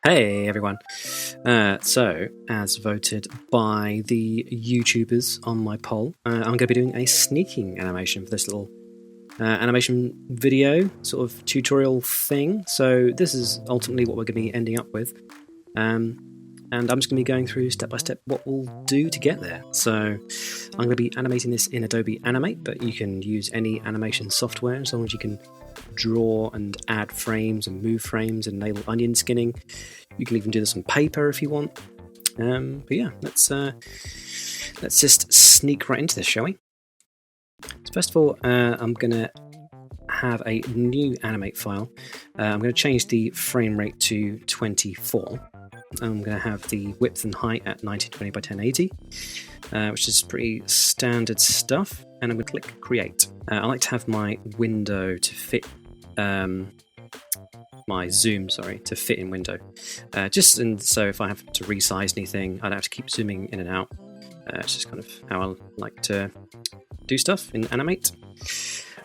Hey everyone. So, as voted by the YouTubers on my poll, I'm going to be doing a sneaking animation for this little animation video sort of tutorial thing. So, this is ultimately what we're going to be ending up with. And I'm just going to be going through step by step what we'll do to get there. So, I'm going to be animating this in Adobe Animate, but you can use any animation software as long as you can draw and add frames and move frames and enable onion skinning. You can even do this on paper if you want. But yeah, let's just sneak right into this, shall we? So first of all, I'm going to have a new animate file. I'm going to change the frame rate to 24. I'm going to have the width and height at 1920 by 1080, which is pretty standard stuff. And I'm going to click Create. I like to have my window to fit, my zoom, to fit in window. So if I have to resize anything, I don't have to keep zooming in and out. It's just kind of how I like to do stuff in Animate.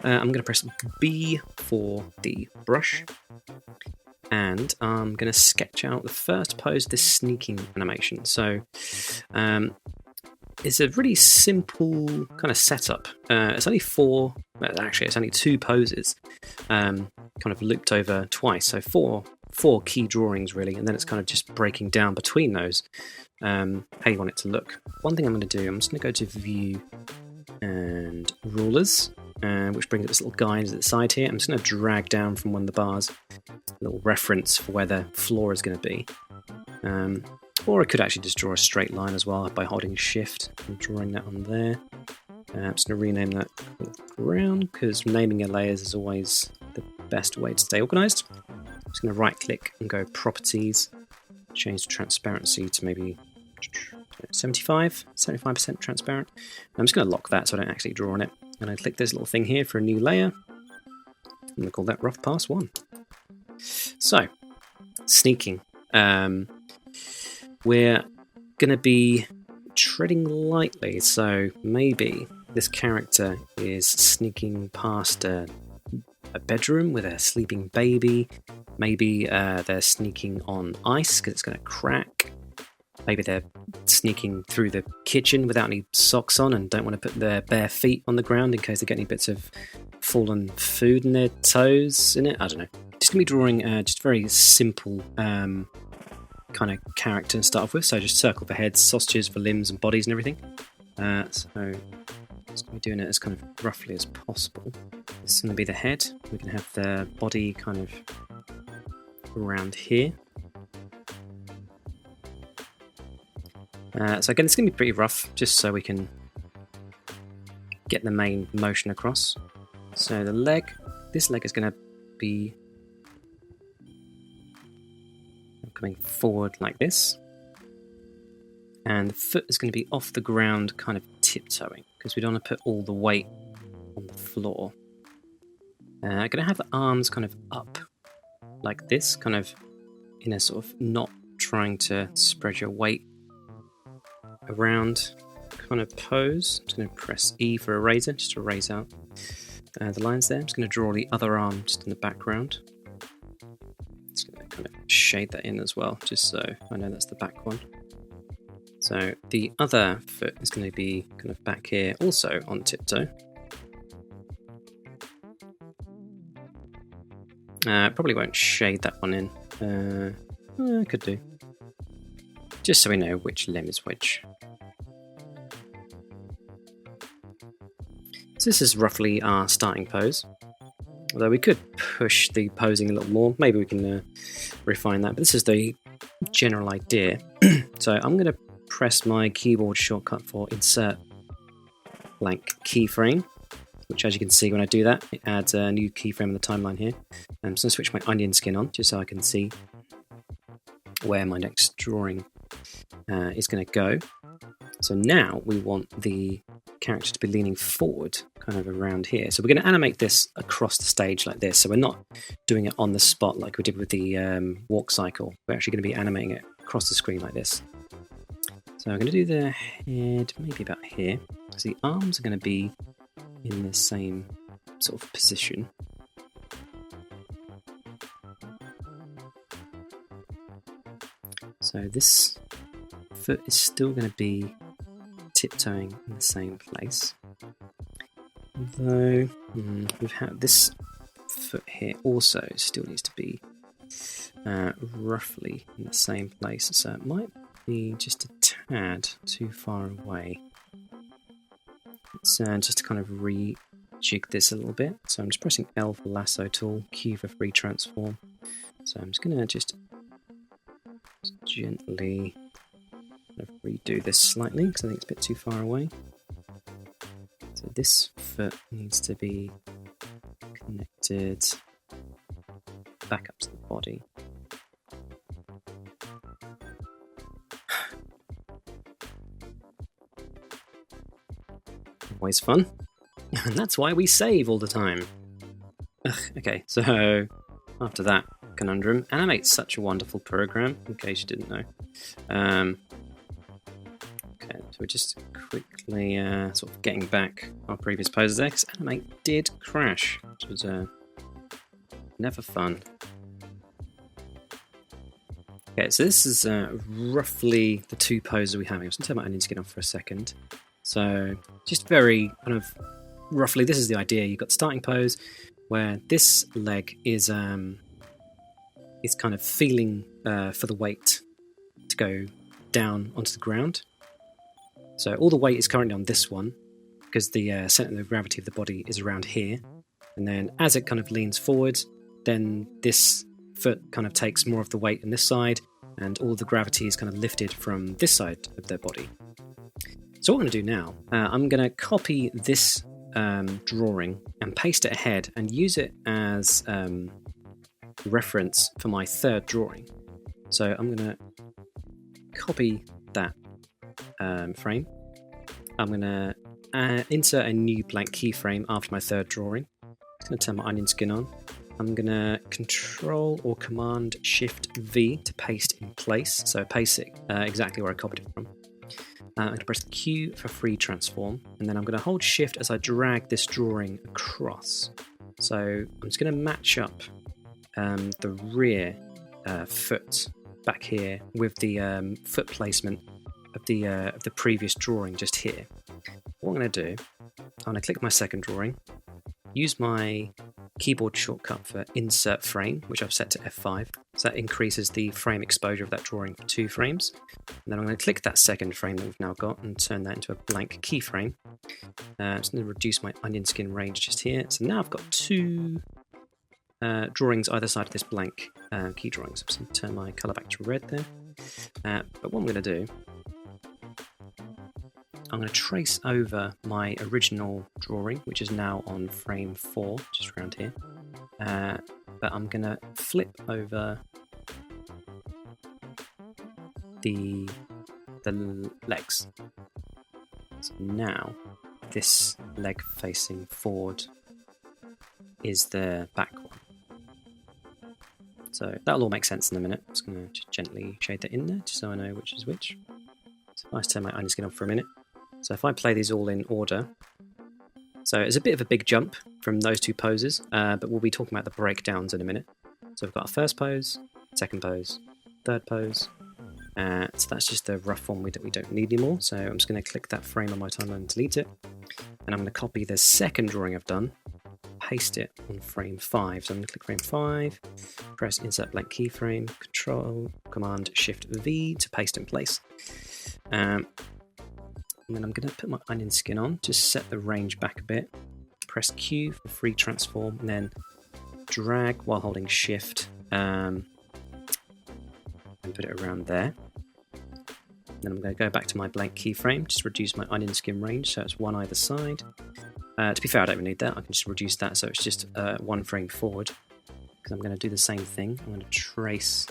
I'm going to press B for the brush. And I'm going to sketch out the first pose of this sneaking animation. So it's a really simple kind of setup. It's only it's only two poses, kind of looped over twice. So four key drawings really, and then it's kind of just breaking down between those how you want it to look. One thing I'm going to do, I'm just going to go to View and Rulers, which brings up this little guide at the side here. I'm just going to drag down from one of the bars a little reference for where the floor is going to be. Or I could actually just draw a straight line as well by holding Shift and drawing that on there. I'm just going to rename that ground because naming your layers is always the best way to stay organised. I'm just going to right click and go Properties, change the transparency to maybe 75% transparent. And I'm just going to lock that so I don't actually draw on it. And I click this little thing here for a new layer. I'm going to call that Rough Pass 1. So, sneaking. We're going to be treading lightly, so maybe this character is sneaking past a bedroom with a sleeping baby. Maybe they're sneaking on ice because it's going to crack. Maybe they're sneaking through the kitchen without any socks on and don't want to put their bare feet on the ground in case they get any bits of fallen food in their toes in it. I don't know. Just going to be drawing just very simple kind of character to start off with. So just circle for heads, sausages for limbs and bodies and everything. So just going to be doing it as kind of roughly as possible. This is going to be the head. We can have the body kind of around here. So again, it's going to be pretty rough, just so we can get the main motion across. So the leg, this leg is going to be coming forward like this. And the foot is going to be off the ground, kind of tiptoeing, because we don't want to put all the weight on the floor. I'm going to have the arms kind of up like this, kind of in a sort of not trying to spread your weight around kind of pose. I'm just going to press E for eraser, just to erase out the lines there. I'm just going to draw the other arm just in the background. Just going to kind of shade that in as well, just so I know that's the back one. So the other foot is going to be kind of back here, also on tiptoe. Probably won't shade that one in. I could do. Just so we know which limb is which. So this is roughly our starting pose. Although we could push the posing a little more. Maybe we can refine that. But this is the general idea. So I'm going to press my keyboard shortcut for Insert Blank Keyframe. Which, as you can see, when I do that, it adds a new keyframe in the timeline here. I'm just going to switch my onion skin on, just so I can see where my next drawing is going to go. So now we want the character to be leaning forward, kind of around here. So we're going to animate this across the stage like this. So we're not doing it on the spot like we did with the walk cycle. We're actually going to be animating it across the screen like this. So I'm going to do the head maybe about here. So the arms are going to be in the same sort of position. So this foot is still going to be tiptoeing in the same place. Although we've had this foot here also still needs to be roughly in the same place, so it might be just a tad too far away. Let's just to kind of rejig this a little bit. So I'm just pressing L for lasso tool, Q for free transform. So I'm just going to just gently kind of redo this slightly because I think it's a bit too far away. So this foot needs to be connected back up to the body. Always fun. And that's why we save all the time. Okay, so after that conundrum, Animate's such a wonderful program, in case you didn't know. Okay, so we're just quickly sort of getting back our previous poses there, because Animate did crash, which was never fun. Okay, so this is roughly the two poses we have. I'm just going to turn my onion skin off for a second. So just very kind of roughly, this is the idea. You've got starting pose where this leg is kind of feeling for the weight to go down onto the ground. So all the weight is currently on this one because the centre of gravity of the body is around here. And then as it kind of leans forward, then this foot kind of takes more of the weight on this side and all the gravity is kind of lifted from this side of their body. So what I'm going to do now, I'm going to copy this drawing and paste it ahead and use it as reference for my third drawing. So I'm going to copy that frame. I'm going to insert a new blank keyframe after my third drawing. I'm going to turn my onion skin on. I'm going to Control or Command Shift V to paste in place. So paste it exactly where I copied it from. I'm going to press Q for free transform, and then I'm going to hold Shift as I drag this drawing across. So I'm just going to match up the rear foot back here with the foot placement of the previous drawing just here. What I'm going to do, I'm going to click my second drawing, use my keyboard shortcut for Insert Frame, which I've set to F5. So that increases the frame exposure of that drawing for 2 frames. And then I'm going to click that second frame that we've now got and turn that into a blank keyframe. I'm just going to reduce my onion skin range just here. So now I've got 2 drawings either side of this blank key drawing. So I'm just going to turn my colour back to red there. But what I'm going to do, I'm going to trace over my original drawing, which is now on frame 4, just around here. But I'm going to flip over the legs. So now this leg facing forward is the back one. So that'll all make sense in a minute. I'm just going to just gently shade that in there, just so I know which is which. So if I turn my onion skin off for a minute. So if I play these all in order, so it's a bit of a big jump from those 2 poses, but we'll be talking about the breakdowns in a minute. So we've got our first pose, second pose, third pose. So that's just the rough one that we don't need anymore. So I'm just going to click that frame on my timeline and delete it. And I'm going to copy the second drawing I've done, paste it on frame 5. So I'm going to click frame 5, press Insert Blank Keyframe, Control, Command, Shift V to paste in place. And then I'm going to put my onion skin on, just set the range back a bit, press Q for free transform, and then drag while holding Shift and put it around there. Then I'm going to go back to my blank keyframe, just reduce my onion skin range so it's 1 either side. To be fair, I don't even need that, I can just reduce that so it's just 1 frame forward, because I'm going to do the same thing. I'm going to trace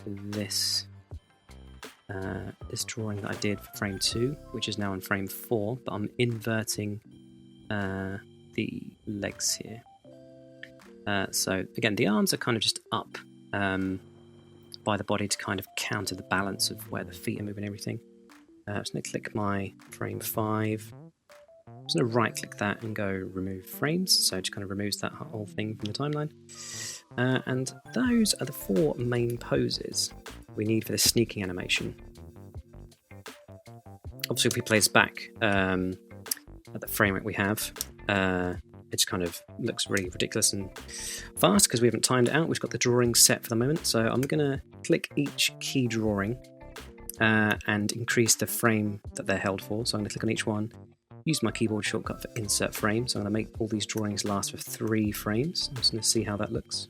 this drawing that I did for frame 2, which is now on frame 4, but I'm inverting the legs here. So again, the arms are kind of just up by the body to kind of counter the balance of where the feet are moving and everything. I'm just going to click my frame 5. I'm just going to right click that and go remove frames, so it just kind of removes that whole thing from the timeline. And those are the 4 main poses. we need for the sneaking animation. Obviously, if we play this back at the frame rate we have, it just kind of looks really ridiculous and fast because we haven't timed it out. We've got the drawing set for the moment, so I'm going to click each key drawing and increase the frame that they're held for. So I'm going to click on each one, use my keyboard shortcut for insert frame. So I'm going to make all these drawings last for 3 frames. I'm just going to see how that looks.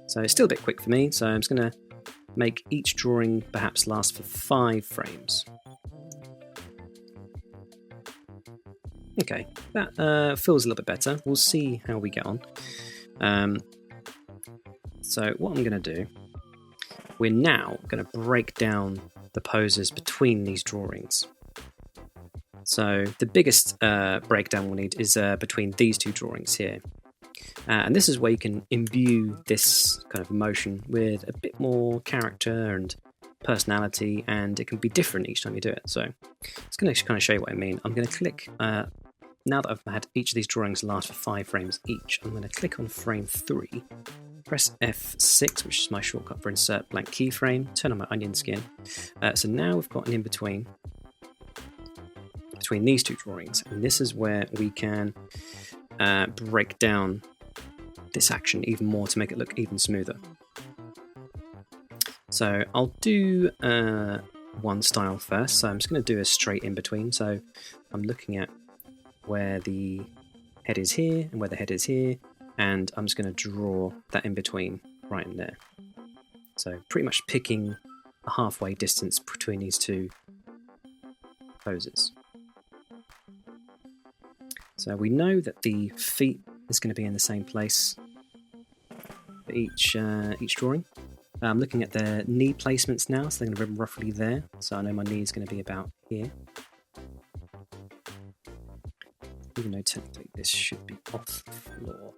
So it's still a bit quick for me, so I'm just going to make each drawing perhaps last for 5 frames. Okay, that feels a little bit better. We'll see how we get on. So what I'm going to do, we're now going to break down the poses between these drawings. So the biggest breakdown we'll need is between these 2 drawings here. And this is where you can imbue this kind of motion with a bit more character and personality, and it can be different each time you do it. So it's going to kind of show you what I mean. I'm going to click, now that I've had each of these drawings last for 5 frames each, I'm going to click on frame 3, press F6, which is my shortcut for insert blank keyframe, turn on my onion skin. So now we've got an in-between between these 2 drawings, and this is where we can break down this action even more to make it look even smoother. So I'll do one style first. So I'm just going to do a straight in between. So I'm looking at where the head is here and where the head is here, and I'm just going to draw that in between right in there. So pretty much picking a halfway distance between these 2 poses. So we know that the feet is going to be in the same place for each drawing. I'm looking at the knee placements now, so they're going to be roughly there. So I know my knee is going to be about here. Even though technically this should be off the floor.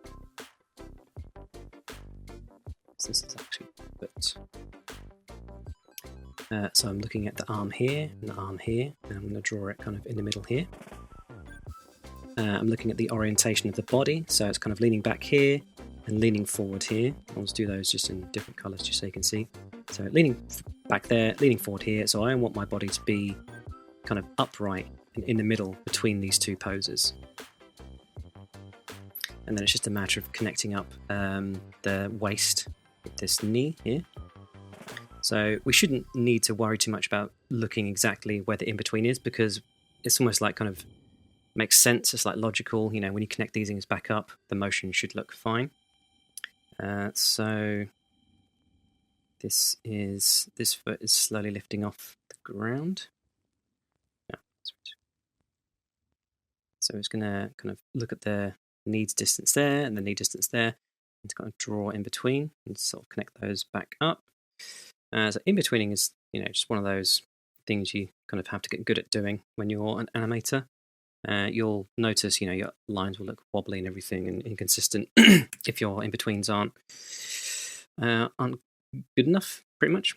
So this is actually put. So I'm looking at the arm here and the arm here, and I'm going to draw it kind of in the middle here. I'm looking at the orientation of the body, so it's kind of leaning back here and leaning forward here. I'll just do those just in different colours just so you can see. So leaning back there, leaning forward here, so I want my body to be kind of upright and in the middle between these 2 poses. And then it's just a matter of connecting up the waist with this knee here. So we shouldn't need to worry too much about looking exactly where the in-between is, because it's almost like kind of makes sense. It's like logical, you know, when you connect these things back up, the motion should look fine. So this foot is slowly lifting off the ground. Yeah, that's right. So it's going to kind of look at the needs distance there and the knee distance there, and to kind of draw in between and sort of connect those back up. So in-betweening is, you know, just one of those things you kind of have to get good at doing when you're an animator. You'll notice, you know, your lines will look wobbly and everything and inconsistent if your in-betweens aren't good enough, pretty much.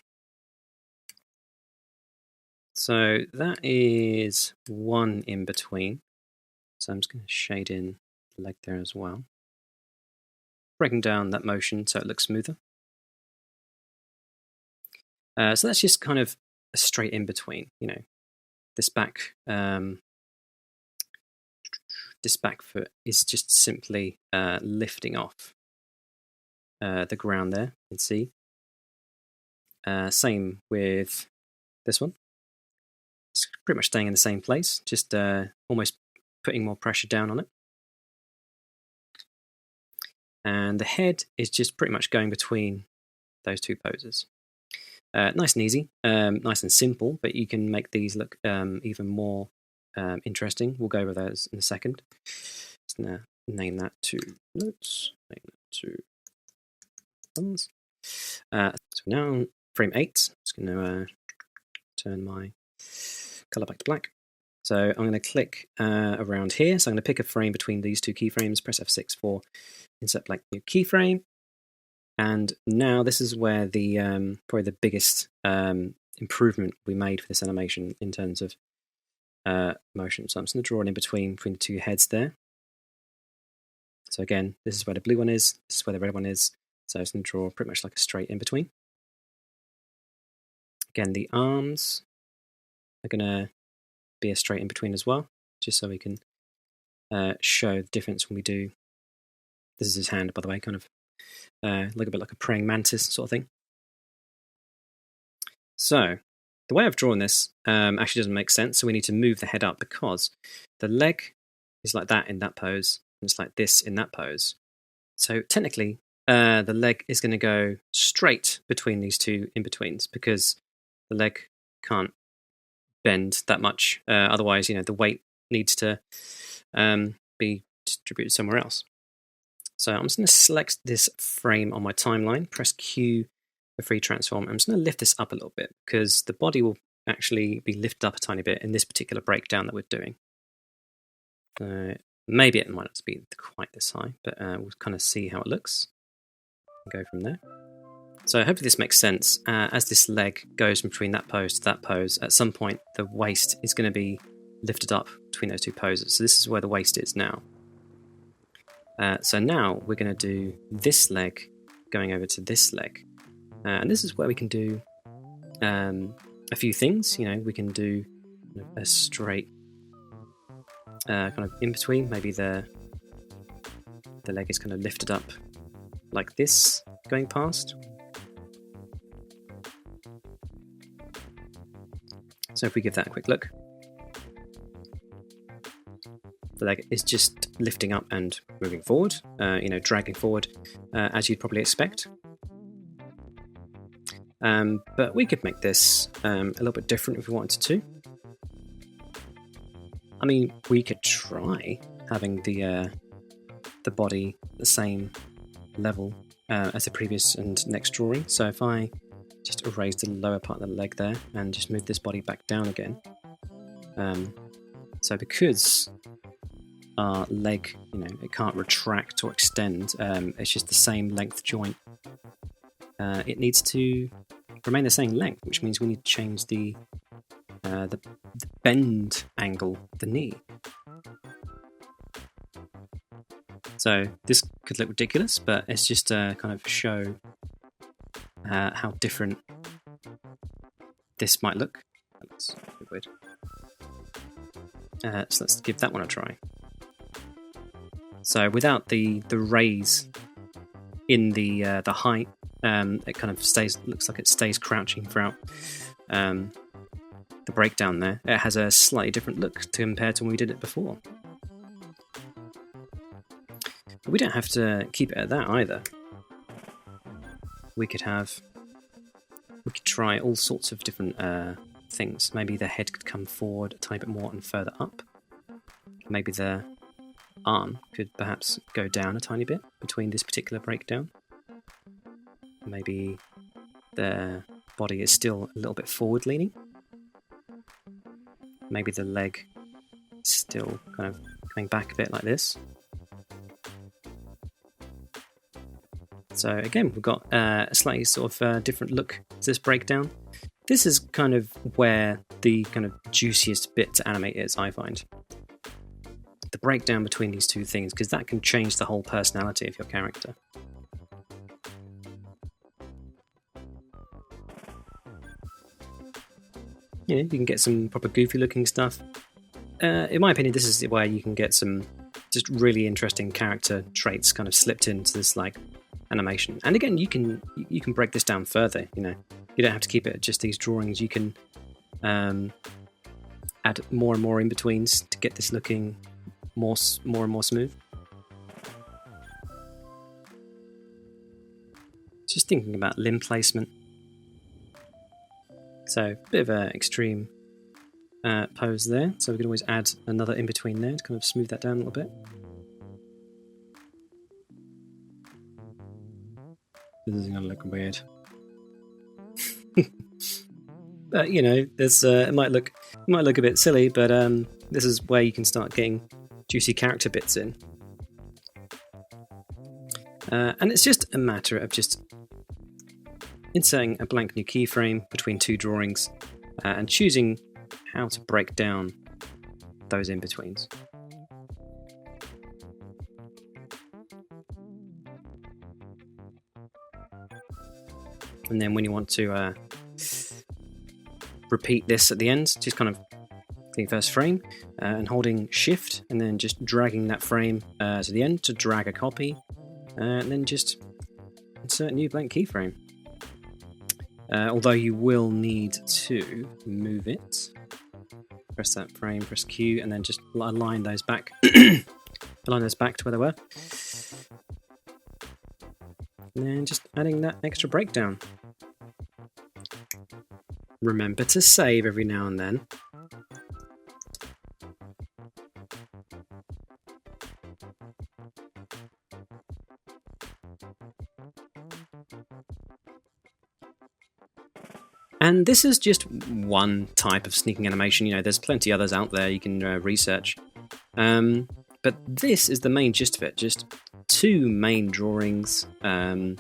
So that is one in-between. So I'm just going to shade in the leg there as well, breaking down that motion so it looks smoother. So that's just kind of a straight in-between, you know. This back foot is just simply lifting off the ground there, you can see. Same with this one. It's pretty much staying in the same place, just almost putting more pressure down on it. And the head is just pretty much going between those 2 poses. Nice and easy, nice and simple, but you can make these look even more interesting. We'll go over those in a second. Just gonna name that to notes, name that to thumbs. So now on frame 8, I'm just gonna turn my color back to black. So I'm going to click around here. So I'm going to pick a frame between these 2 keyframes, press F6 for insert blank new keyframe. And now this is where the probably the biggest improvement we made for this animation in terms of motion. So I'm just going to draw it in between the 2 heads there. So again, this is where the blue one is, this is where the red one is. So I'm just going to draw pretty much like a straight in between. Again, the arms are going to be a straight in between as well, just so we can show the difference when we do. This is his hand, by the way, kind of look a bit like a praying mantis sort of thing. So the way I've drawn this actually doesn't make sense, so we need to move the head up because the leg is like that in that pose, and it's like this in that pose. So technically, the leg is going to go straight between these two in-betweens because the leg can't bend that much. Otherwise, the weight needs to be distributed somewhere else. So I'm just going to select this frame on my timeline, press Q for free transform. I'm just going to lift this up a little bit because the body will actually be lifted up a tiny bit in this particular breakdown that we're doing. Maybe it might not be quite this high, but we'll kind of see how it looks and go from there. So hopefully this makes sense. As this leg goes from between that pose to that pose, at some point the waist is going to be lifted up between those two poses. So this is where the waist is now. So now we're going to do this leg going over to this leg. And this is where we can do a few things. We can do a straight kind of in between. Maybe the leg is kind of lifted up like this going past. So if we give that a quick look, the leg is just lifting up and moving forward, dragging forward as you'd probably expect. But we could make this a little bit different if we wanted to. I mean, we could try having the body the same level as the previous and next drawing. So if I just erase the lower part of the leg there and just move this body back down again. So because our leg, it can't retract or extend, it's just the same length joint. It needs to remain the same length, which means we need to change the bend angle of the knee. So this could look ridiculous, but it's just to kind of show how different this might look. That looks a bit weird. So let's give that one a try. So without the raise in the height, it kind of looks like it stays crouching throughout the breakdown there. It has a slightly different look compared to when we did it before. But we don't have to keep it at that either. We could try all sorts of different things. Maybe the head could come forward a tiny bit more and further up. Maybe the arm could perhaps go down a tiny bit between this particular breakdown. Maybe the body is still a little bit forward leaning. Maybe the leg is still kind of coming back a bit like this. So again, we've got a slightly sort of different look to this breakdown. This is kind of where the kind of juiciest bit to animate is, I find. The breakdown between these two things, because that can change the whole personality of your character. You can get some proper goofy looking stuff. In my opinion, this is where you can get some just really interesting character traits kind of slipped into this like animation. And again, you can break this down further. You don't have to keep it at just these drawings. You can add more and more in betweens to get this looking more and more smooth. Just thinking about limb placement. So a bit of an extreme pose there. So we can always add another in between there to kind of smooth that down a little bit. This is going to look weird. But there's it might look a bit silly, but this is where you can start getting juicy character bits in. And it's just a matter of just inserting a blank new keyframe between two drawings and choosing how to break down those in-betweens. And then when you want to repeat this at the end, just kind of clicking first frame and holding shift and then just dragging that frame to the end to drag a copy, and then just insert a new blank keyframe. Although you will need to move it. Press that frame, press Q, and then just align those back. Align those back to where they were. And then just adding that extra breakdown. Remember to save every now and then. And this is just one type of sneaking animation. You know, there's plenty others out there you can research. But this is the main gist of it. Just two main drawings, or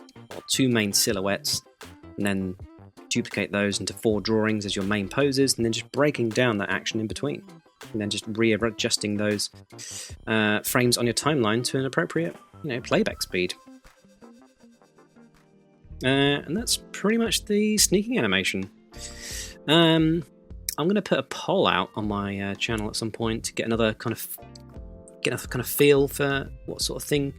two main silhouettes, and then duplicate those into 4 drawings as your main poses, and then just breaking down that action in between. And then just readjusting those frames on your timeline to an appropriate, playback speed. And that's pretty much the sneaking animation. I'm going to put a poll out on my channel at some point to get a kind of feel for what sort of thing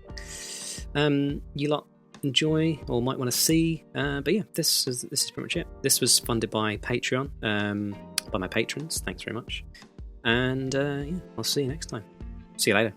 you lot enjoy or might want to see. But yeah, this is pretty much it. This was funded by Patreon, by my patrons. Thanks very much. And yeah, I'll see you next time. See you later.